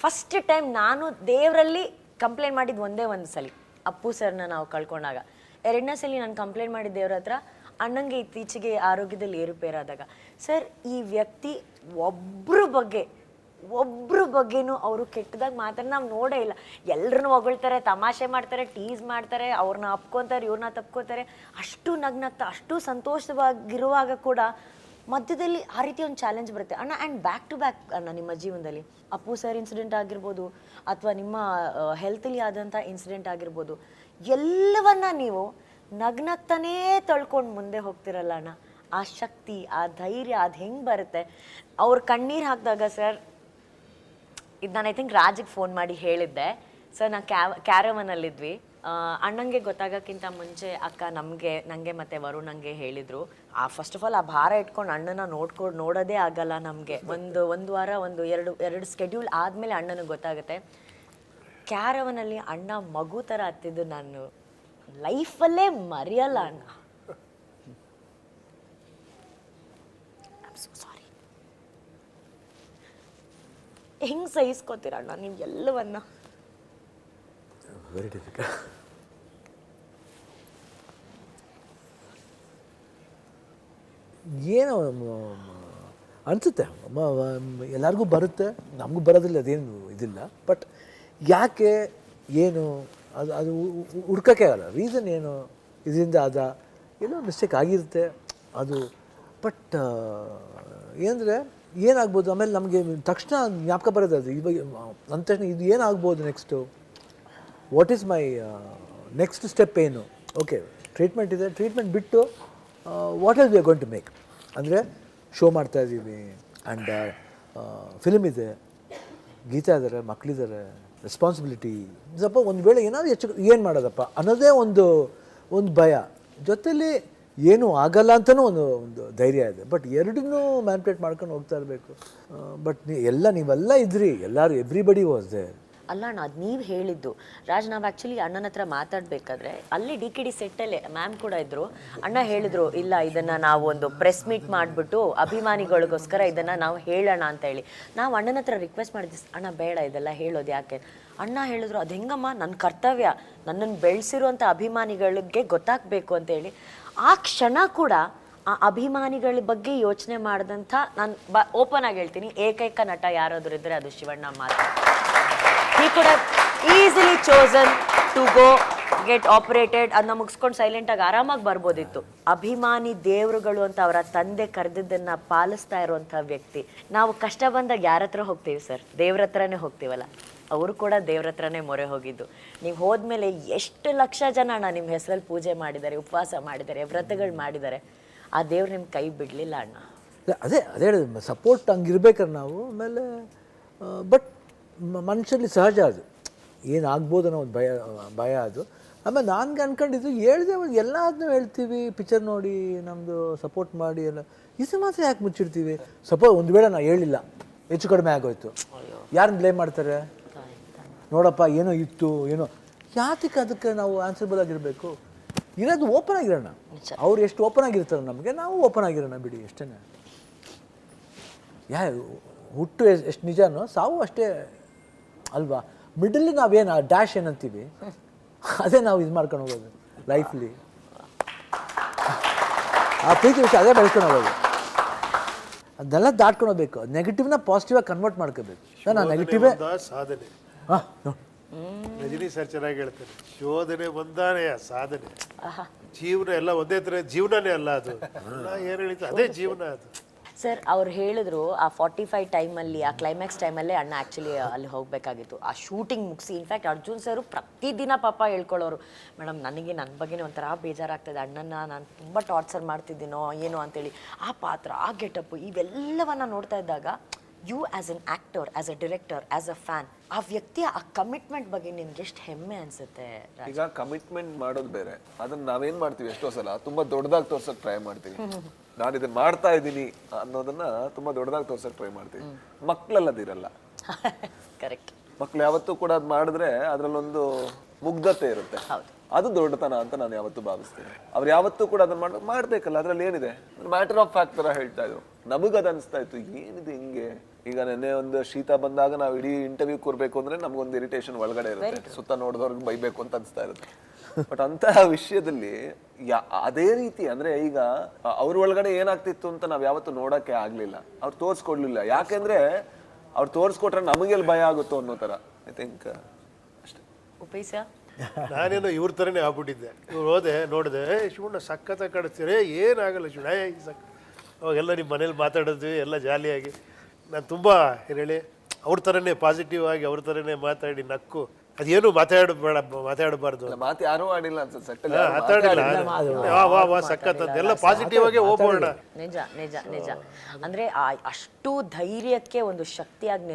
First time ನಾನು ದೇವರಲ್ಲಿ complaint ಮಾಡಿದ್ದು ಒಂದೇ ಒಂದು ಸಲ, ಅಪ್ಪು ಸರ್ನ ನಾವು ಕಳ್ಕೊಂಡಾಗ. ಎರಡನೇ ಸಲ ನಾನು ಕಂಪ್ಲೇಂಟ್ ಮಾಡಿದ್ದು ದೇವ್ರ ಹತ್ರ, ಅಣ್ಣಂಗೆ ಇತ್ತೀಚೆಗೆ ಆರೋಗ್ಯದಲ್ಲಿ ಏರುಪೇರಾದಾಗ. ಸರ್, ಈ ವ್ಯಕ್ತಿ ಒಬ್ರ ಬಗ್ಗೆನೂ ಅವರು ಕೆಟ್ಟದಾಗ ಮಾತಾಡಿ ನಾವು ನೋಡೇ ಇಲ್ಲ. ಎಲ್ಲರನ್ನೂ ಹೊಗಳ್ತಾರೆ, ತಮಾಷೆ ಮಾಡ್ತಾರೆ, ಟೀಸ್ ಮಾಡ್ತಾರೆ, ಅವ್ರನ್ನ ಅಪ್ಕೊತಾರೆ, ಇವ್ರನ್ನ ತಪ್ಕೋತಾರೆ. ಅಷ್ಟು ನಗ್ನಗ್ತಾ ಅಷ್ಟು ಸಂತೋಷವಾಗಿರುವಾಗ ಕೂಡ ಮಧ್ಯದಲ್ಲಿ ಆ ರೀತಿ ಒಂದು ಚಾಲೆಂಜ್ ಬರುತ್ತೆ ಅಣ್ಣ. ಆ್ಯಂಡ್ ಬ್ಯಾಕ್ ಟು ಬ್ಯಾಕ್ ಅಣ್ಣ, ನಿಮ್ಮ ಜೀವನದಲ್ಲಿ ಅಪ್ಪು ಸರ್ ಇನ್ಸಿಡೆಂಟ್ ಆಗಿರ್ಬೋದು ಅಥವಾ ನಿಮ್ಮ ಹೆಲ್ತಲ್ಲಿ ಆದಂಥ ಇನ್ಸಿಡೆಂಟ್ ಆಗಿರ್ಬೋದು, ಎಲ್ಲವನ್ನ ನೀವು ನಗ್ನಗ್ತಾನೇ ತಳ್ಕೊಂಡು ಮುಂದೆ ಹೋಗ್ತಿರಲ್ಲ ಅಣ್ಣ. ಆ ಶಕ್ತಿ, ಆ ಧೈರ್ಯ ಅದು ಹೆಂಗೆ ಬರುತ್ತೆ? ಅವ್ರು ಕಣ್ಣೀರು ಹಾಕಿದಾಗ ಸರ್, ಇದು ನಾನು ಐ ಥಿಂಕ್ ರಾಜಿಗೆ ಫೋನ್ ಮಾಡಿ ಹೇಳಿದ್ದೆ ಸರ್, ನಾವು ಕ್ಯಾರವನಲ್ಲಿದ್ವಿ. ಅಣ್ಣಂಗೆ ಗೊತ್ತಾಗೋಕ್ಕಿಂತ ಮುಂಚೆ ಅಕ್ಕ ನನಗೆ ಮತ್ತು ವರುಣಂಗೆ ಹೇಳಿದರು, ಫಸ್ಟ್ ಆಫ್ ಆಲ್ ಆ ಭಾರ ಇಟ್ಕೊಂಡು ಅಣ್ಣನ ನೋಡೋದೇ ಆಗಲ್ಲ ನಮಗೆ. ಒಂದು ವಾರ ಎರಡು ಸ್ಕೆಡ್ಯೂಲ್ ಆದಮೇಲೆ ಅಣ್ಣನಿಗೆ ಗೊತ್ತಾಗುತ್ತೆ. ಕ್ಯಾರವನಲ್ಲಿ ಅಣ್ಣ ಮಗು ಥರ ಹತ್ತಿದ್ದು ನಾನು ಲೈಫಲ್ಲೇ ಮರೆಯಲ್ಲ ಅಣ್ಣ. ಸಾರಿ. ಹೆಂಗೆ ಸಹಿಸ್ಕೋತೀರ ಅಣ್ಣ ನೀವು ಎಲ್ಲವನ್ನ? Very difficult. ಏನೋ ಅನಿಸುತ್ತೆ, ಎಲ್ಲರಿಗೂ ಬರುತ್ತೆ, ನಮಗೂ ಬರೋದಿಲ್ಲ, ಅದೇನು ಇದಿಲ್ಲ. ಬಟ್ ಯಾಕೆ ಏನು ಅದು ಹುಡ್ಕೋಕ್ಕೆ ಆಗಲ್ಲ. ರೀಸನ್ ಏನು, ಇದರಿಂದ ಏನೋ ಮಿಸ್ಟೇಕ್ ಆಗಿರುತ್ತೆ ಅದು. ಬಟ್ ಏನಂದರೆ ಏನಾಗ್ಬೋದು, ಆಮೇಲೆ ನಮಗೆ ತಕ್ಷಣ ಜ್ಞಾಪಕ ಬರೋದು ಅದು. ಇವಾಗ ಅಂದ ತಕ್ಷಣ ಇದು ಏನಾಗ್ಬೋದು next, what is my next step ಏನು? ಓಕೆ, ಟ್ರೀಟ್ಮೆಂಟ್ ಇದೆ, ಟ್ರೀಟ್ಮೆಂಟ್ ಬಿಟ್ಟು what are we are going to make ಅಂದರೆ ಶೋ ಮಾಡ್ತಾಯಿದ್ದೀವಿ, ಆ್ಯಂಡ್ ಫಿಲ್ಮ್ ಇದೆ, ಗೀತಾ ಇದ್ದಾರೆ, ಮಕ್ಕಳಿದ್ದಾರೆ, ರೆಸ್ಪಾನ್ಸಿಬಿಲಿಟಿ. ಸ್ವಲ್ಪ ಒಂದು ವೇಳೆ ಏನಾದರೂ ಏನು ಮಾಡೋದಪ್ಪ ಅನ್ನೋದೇ ಒಂದು ಭಯ. ಜೊತೆಲಿ ಏನೂ ಆಗಲ್ಲ ಅಂತಲೂ ಒಂದು ಧೈರ್ಯ ಇದೆ. ಬಟ್ ಎರಡನ್ನೂ ಮ್ಯಾನ್ಪ್ಲೇಟ್ ಮಾಡ್ಕೊಂಡು ಹೋಗ್ತಾ ಇರಬೇಕು. ಬಟ್ ನೀವೆಲ್ಲ ಇದ್ರಿ, ಎಲ್ಲರೂ, ಎವ್ರಿಬಡಿ ವಾಸ್ ದೇರ್. ಅಲ್ಲ ಅಣ್ಣ, ಅದು ನೀವು ಹೇಳಿದ್ದು ರಾಜ್. ನಾವು ಆ್ಯಕ್ಚುಲಿ ಅಣ್ಣನ ಹತ್ರ ಮಾತಾಡಬೇಕಾದ್ರೆ ಅಲ್ಲಿ DKD ಸೆಟ್ಟಲ್ಲೇ ಮ್ಯಾಮ್ ಕೂಡ ಇದ್ದರು. ಅಣ್ಣ ಹೇಳಿದ್ರು, ಇಲ್ಲ ಇದನ್ನು ನಾವು ಒಂದು ಪ್ರೆಸ್ ಮೀಟ್ ಮಾಡಿಬಿಟ್ಟು ಅಭಿಮಾನಿಗಳಿಗೋಸ್ಕರ ಇದನ್ನು ನಾವು ಹೇಳೋಣ ಅಂತ ಹೇಳಿ. ನಾವು ಅಣ್ಣನ ಹತ್ರ ರಿಕ್ವೆಸ್ಟ್ ಮಾಡಿದ್ವಿ, ಅಣ್ಣ ಬೇಡ ಇದೆಲ್ಲ ಹೇಳೋದು ಯಾಕೆ. ಅಣ್ಣ ಹೇಳಿದ್ರು, ಅದು ಹೆಂಗಮ್ಮ, ನನ್ನ ಕರ್ತವ್ಯ, ನನ್ನನ್ನು ಬೆಳೆಸಿರುವಂಥ ಅಭಿಮಾನಿಗಳಿಗೆ ಗೊತ್ತಾಗಬೇಕು ಅಂತೇಳಿ. ಆ ಕ್ಷಣ ಕೂಡ ಆ ಅಭಿಮಾನಿಗಳ ಬಗ್ಗೆ ಯೋಚನೆ ಮಾಡಿದಂಥ, ನಾನು ಓಪನ್ ಆಗಿ ಹೇಳ್ತೀನಿ, ಏಕೈಕ ನಟ ಯಾರಾದರೂ ಇದ್ದರೆ ಅದು ಶಿವಣ್ಣ ಮಾತ್ರ. He could have easily chosen to go get operated, ಅದನ್ನ ಮುಗಿಸ್ಕೊಂಡು ಸೈಲೆಂಟಾಗಿ ಆರಾಮಾಗಿ ಬರ್ಬೋದಿತ್ತು. ಅಭಿಮಾನಿ ದೇವರುಗಳು ಅಂತ ಅವರ ತಂದೆ ಕರೆದಿದ್ದನ್ನು ಪಾಲಿಸ್ತಾ ಇರುವಂಥ ವ್ಯಕ್ತಿ. ನಾವು ಕಷ್ಟ ಬಂದಾಗ ಯಾರ ಹತ್ರ ಹೋಗ್ತೀವಿ ಸರ್? ದೇವ್ರ ಹತ್ರನೇ ಹೋಗ್ತೀವಲ್ಲ. ಅವರು ಕೂಡ ದೇವ್ರ ಹತ್ರನೇ ಮೊರೆ ಹೋಗಿದ್ದು. ನೀವು ಹೋದ್ಮೇಲೆ ಎಷ್ಟು ಲಕ್ಷ ಜನ ಅಣ್ಣ ನಿಮ್ಮ ಹೆಸರಲ್ಲಿ ಪೂಜೆ ಮಾಡಿದ್ದಾರೆ, ಉಪವಾಸ ಮಾಡಿದ್ದಾರೆ, ವ್ರತಗಳು ಮಾಡಿದ್ದಾರೆ. ಆ ದೇವ್ರು ನಿಮ್ಮ ಕೈ ಬಿಡಲಿಲ್ಲ ಅಣ್ಣ. ಅದೇ ಹೇಳಿದೆ, ಸಪೋರ್ಟ್ ಹಂಗಿರ್ಬೇಕಾರೆ ನಾವು. ಆಮೇಲೆ ಬಟ್ ಮನುಷ್ಯರಲ್ಲಿ ಸಹಜ ಅದು, ಏನಾಗ್ಬೋದು ಅನ್ನೋ ಒಂದು ಭಯ ಅದು. ಆಮೇಲೆ ನನಗೆ ಅನ್ಕೊಂಡಿದ್ದು ಹೇಳಿದೆ, ಎಲ್ಲದನ್ನೂ ಹೇಳ್ತೀವಿ, ಪಿಕ್ಚರ್ ನೋಡಿ ನಮ್ಮದು ಸಪೋರ್ಟ್ ಮಾಡಿ ಎಲ್ಲ. ಇದು ಮಾತ್ರ ಯಾಕೆ ಮುಚ್ಚಿಡ್ತೀವಿ? ಒಂದು ವೇಳೆ ನಾವು ಹೇಳಿಲ್ಲ, ಹೆಚ್ಚು ಕಡಿಮೆ ಆಗೋಯ್ತು, ಯಾರನ್ನ ಬ್ಲೇಮ್ ಮಾಡ್ತಾರೆ? ನೋಡಪ್ಪ ಏನೋ ಇತ್ತು ಏನೋ, ಯಾತಕ್ಕೆ ಅದಕ್ಕೆ ನಾವು ಆನ್ಸರ್ಬಲ್ ಆಗಿರಬೇಕು? ಇರೋದು ಓಪನ್ ಆಗಿರೋಣ. ಅವ್ರು ಎಷ್ಟು ಓಪನ್ ಆಗಿರ್ತಾರೆ ನಮಗೆ, ನಾವು ಓಪನ್ ಆಗಿರೋಣ ಬಿಡಿ, ಅಷ್ಟೇ. ಹುಟ್ಟು ಎಷ್ಟು ನಿಜನೋ ಸಾವು ಅಷ್ಟೇ ಅಲ್ವಾ? ಮಿಡಲ್ಲಿ ನಾವೇನು ಡ್ಯಾಶ್ ಏನಂತೀವಿ, ಅದೇ ನಾವು ಇದು ಮಾಡ್ಕೊಂಡು ಹೋಗೋದು ಲೈಫ್ಲಿ. ಆ ಪ್ರೀತಿ ವಿಷಯ ಅದೇ ಬೆಳ್ಕೊಂಡು ಹೋಗೋದು, ಅದನ್ನೆಲ್ಲ ದಾಟ್ಕೊಂಡು ಹೋಗ್ಬೇಕು. ನೆಗೆಟಿವ್ನ ಪಾಸಿಟಿವಾಗಿ ಕನ್ವರ್ಟ್ ಮಾಡ್ಕೋಬೇಕು. ನಾನು ನೆಗೆಟಿವೇ ಸಾಧನೆ. ರಜನಿ ಸರ್ ಚೆನ್ನಾಗಿ ಹೇಳ್ತಾರೆ, ಶೋಧನೆ ಒಂದಾನೆಯ ಸಾಧನೆ. ಜೀವನ ಎಲ್ಲ ಒಂದೇ ಥರ ಜೀವನನೇ ಅಲ್ಲ, ಅದು ಏನು ಹೇಳಿದ್ರು ಅದೇ ಜೀವನ ಅದು. ಸರ್, ಅವ್ರು ಹೇಳಿದ್ರು ಆ 45 ಟೈಮಲ್ಲಿ, ಆ ಕ್ಲೈಮ್ಯಾಕ್ಸ್ ಟೈಮಲ್ಲೇ ಅಣ್ಣ ಆ್ಯಕ್ಚುಲಿ ಅಲ್ಲಿ ಹೋಗಬೇಕಾಗಿತ್ತು, ಆ ಶೂಟಿಂಗ್ ಮುಗಿಸಿ. ಇನ್ಫ್ಯಾಕ್ಟ್ ಅರ್ಜುನ್ ಸರು ಪ್ರತಿದಿನ ಪಾಪ ಹೇಳ್ಕೊಳ್ಳೋರು, ಮೇಡಮ್ ನನಗೆ ನನ್ನ ಬಗ್ಗೆನೇ ಒಂಥರ ಬೇಜಾರಾಗ್ತದೆ, ಅಣ್ಣನ ನಾನು ತುಂಬ ಟಾರ್ಚರ್ ಮಾಡ್ತಿದ್ದೀನೋ ಏನೋ ಅಂತೇಳಿ. ಆ ಪಾತ್ರ, ಆ ಗೆಟಪ್ಪು, ಇವೆಲ್ಲವನ್ನ ನೋಡ್ತಾ ಇದ್ದಾಗ you as an actor, as a director, as a fan, ಆ ವ್ಯಕ್ತಿಯ ಆ ಕಮಿಟ್ಮೆಂಟ್ ಬಗ್ಗೆ ನಿಮ್ಗೆ ಎಷ್ಟು ಹೆಮ್ಮೆ ಅನ್ಸುತ್ತೆ? ಈಗ ಕಮಿಟ್ಮೆಂಟ್ ಮಾಡೋದು ಬೇರೆ, ಅದನ್ನ ನಾವೇನ್ ಮಾಡ್ತೀವಿ ಎಷ್ಟೋ ಸಲ ತುಂಬಾ ದೊಡ್ಡದಾಗಿ ತೋರ್ಸಕ್ ಟ್ರೈ ಮಾಡ್ತೀವಿ. ನಾನು ಇದನ್ನ ಮಾಡ್ತಾ ಇದ್ದೀನಿ ಅನ್ನೋದನ್ನ ತುಂಬಾ ದೊಡ್ಡದಾಗಿ ತೋರ್ಸಕ್ ಟ್ರೈ ಮಾಡ್ತೀವಿ. ಮಕ್ಳಲ್ಲದಿರಲ್ಲ. ಕರೆಕ್ಟ್. ಮಕ್ಳು ಯಾವತ್ತೂ ಕೂಡ ಅದ್ ಮಾಡಿದ್ರೆ ಅದ್ರಲ್ಲೊಂದು ಮುಗ್ಧತೆ ಇರುತ್ತೆ, ಅದು ದೊಡ್ಡತನ ಅಂತ ನಾನು ಯಾವತ್ತೂ ಭಾವಿಸ್ತೇನೆ. ಅವ್ರು ಯಾವತ್ತೂ ಕೂಡ ಅದನ್ನ ಮಾಡ್ಬೇಕಲ್ಲ, ಅದ್ರಲ್ಲಿ ಏನಿದೆ? ಮ್ಯಾಟರ್ ಆಫ್ ಫ್ಯಾಕ್ಟ್ ತರ ಹೇಳ್ತಾ ಇದ್ರು. ನಮಗದ ಅನಿಸ್ತಾ ಇತ್ತು, ಏನಿದೆ ಹಿಂಗೆ ಈಗ ನೆನ್ನೆ ಒಂದು ಶೀತ ಬಂದಾಗ ನಾವು ಇಡೀ ಇಂಟರ್ವ್ಯೂ ಕೂರ್ಬೇಕು ಅಂದ್ರೆ ನಮ್ಗೊಂದು ಇರಿಟೇಷನ್ ಒಳಗಡೆ ಇರುತ್ತೆ, ಸುತ್ತ ನೋಡಿದವ್ರಿಗೆ ಬೈಬೇಕು ಅಂತ ಅನ್ಸ್ತಾ ಇರುತ್ತೆ. ಬಟ್ ಅಂತಹ ವಿಷಯದಲ್ಲಿ ಅದೇ ರೀತಿ ಅಂದ್ರೆ ಈಗ ಅವ್ರ ಒಳಗಡೆ ಏನಾಗ್ತಿತ್ತು ಅಂತ ನಾವ್ ಯಾವತ್ತೂ ನೋಡಕ್ಕೆ ಆಗ್ಲಿಲ್ಲ, ಅವ್ರು ತೋರ್ಸ್ಕೊಡ್ಲಿಲ್ಲ. ಯಾಕೆಂದ್ರೆ ಅವ್ರು ತೋರ್ಸ್ಕೊಟ್ರೆ ನಮಗೆಲ್ಲಿ ಭಯ ಆಗುತ್ತೋ ಅನ್ನೋ ತರ. ಐ ಥಿಂಕ್ ಅಷ್ಟೇ. ಉಪೇಶ ನಾನೇನೋ ಇವ್ರ ಥರನೇ ಆಗ್ಬಿಟ್ಟಿದ್ದೆ. ಇವ್ರು ಹೋದೆ ನೋಡಿದೆ, ಶಿವಣ್ಣ ಸಖತ್ತಾಗಿ ಕಾಣಿಸ್ತೀರಿ, ಏನಾಗಲ್ಲ ಶಿವಣ್ಣ, ಅವಾಗೆಲ್ಲ ನಿಮ್ಮ ಮನೇಲಿ ಮಾತಾಡಿದ್ವಿ ಎಲ್ಲ ಜಾಲಿಯಾಗಿ. ನಾನು ತುಂಬ ಏನು ಹೇಳಿ ಅವ್ರ ಥರನೇ ಪಾಸಿಟಿವ್ ಆಗಿ ಅವ್ರ ಥರನೇ ಮಾತಾಡಿ ನಕ್ಕು, ಅದೇನು ಮಾತಾಡಬಾರ್ದು. ಮಾತು ಯಾರೂ ಆಡಿಲ್ಲ ಅನ್ಸುತ್ತೆ ಸೆಟ್ಟಲ್ಲಿ. ಮಾತಾಡಿಲ್ಲ, ವಾ ಸಖತ್ ಎಲ್ಲ ಪಾಸಿಟಿವ್ ಆಗೇ ಹೋಗೋಣ. ನಿಜ ನಿಜ ನಿಜ. ಅಂದ್ರೆ ಅಷ್ಟು ಧೈರ್ಯಕ್ಕೆ ಒಂದು ಶಕ್ತಿಯಾಗಿ